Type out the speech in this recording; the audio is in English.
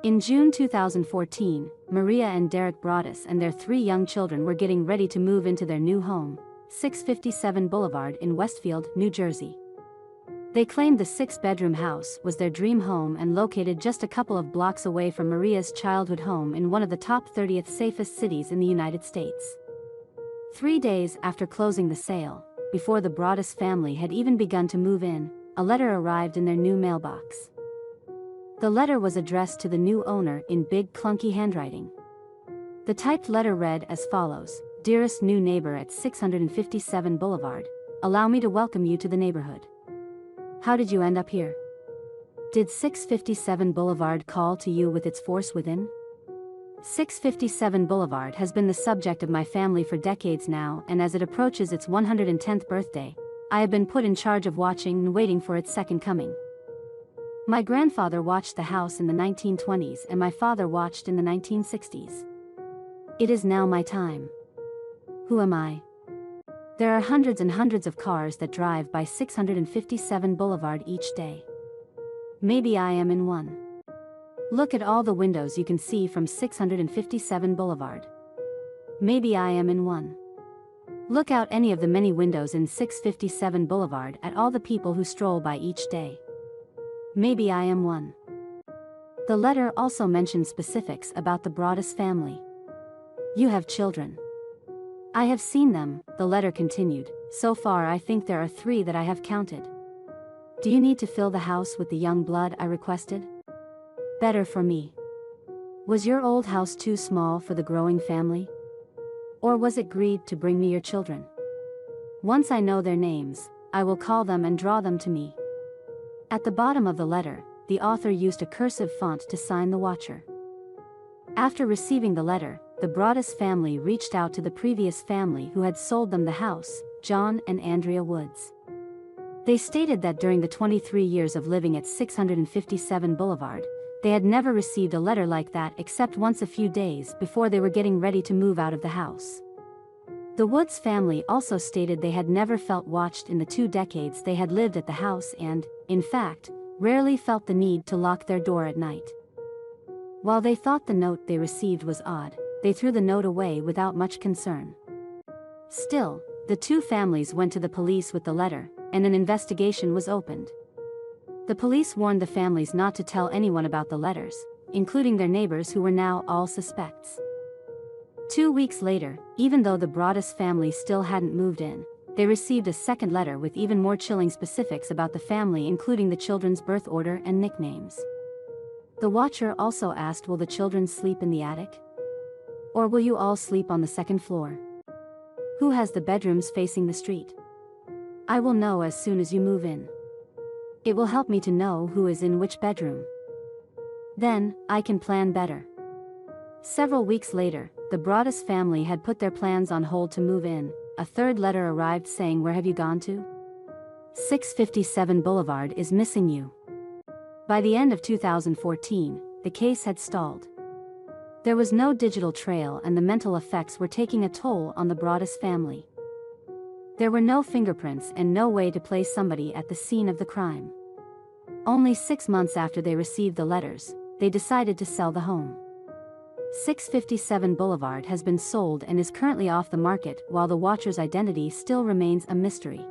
In June 2014, Maria and Derek Broaddus and their 3 young children were getting ready to move into their new home, 657 Boulevard in Westfield, New Jersey. They claimed the 6-bedroom house was their dream home and located just a couple of blocks away from Maria's childhood home in one of the top 30th safest cities in the United States. 3 days after closing the sale, before the Broaddus family had even begun to move in, a letter arrived in their new mailbox. The letter was addressed to the new owner in big clunky handwriting. The typed letter read as follows: "Dearest new neighbor at 657 Boulevard, allow me to welcome you to the neighborhood. How did you end up here? Did 657 Boulevard call to you with its force within? 657 Boulevard has been the subject of my family for decades now, and as it approaches its 110th birthday, I have been put in charge of watching and waiting for its second coming. My grandfather watched the house in the 1920s and my father watched in the 1960s. It is now my time. Who am I? There are hundreds and hundreds of cars that drive by 657 Boulevard each day. Maybe I am in one. Look at all the windows you can see from 657 Boulevard. Maybe I am in one. Look out any of the many windows in 657 Boulevard at all the people who stroll by each day. Maybe I am one." The letter also mentioned specifics about the Broaddus family. "You have children. I have seen them," the letter continued. "So far I think there are 3 that I have counted. Do you need to fill the house with the young blood I requested? Better for me. Was your old house too small for the growing family? Or was it greed to bring me your children? Once I know their names, I will call them and draw them to me." At the bottom of the letter, the author used a cursive font to sign the watcher. After receiving the letter, the Broaddus family reached out to the previous family who had sold them the house, John and Andrea Woods. They stated that during the 23 years of living at 657 Boulevard, they had never received a letter like that except once a few days before they were getting ready to move out of the house. The Woods family also stated they had never felt watched in the 2 decades they had lived at the house and, in fact, rarely felt the need to lock their door at night. While they thought the note they received was odd, they threw the note away without much concern. Still, the 2 families went to the police with the letter, and an investigation was opened. The police warned the families not to tell anyone about the letters, including their neighbors who were now all suspects. 2 weeks later, even though the Broaddus family still hadn't moved in, they received a second letter with even more chilling specifics about the family, including the children's birth order and nicknames. The watcher also asked, "Will the children sleep in the attic? Or will you all sleep on the second floor? Who has the bedrooms facing the street? I will know as soon as you move in. It will help me to know who is in which bedroom. Then, I can plan better." Several weeks later, the Broaddus family had put their plans on hold to move in. A third letter arrived saying, "Where have you gone to? 657 Boulevard is missing you." By the end of 2014, the case had stalled. There was no digital trail and the mental effects were taking a toll on the Broaddus family. There were no fingerprints and no way to place somebody at the scene of the crime. Only 6 months after they received the letters, they decided to sell the home. 657 Boulevard has been sold and is currently off the market while the watcher's identity still remains a mystery.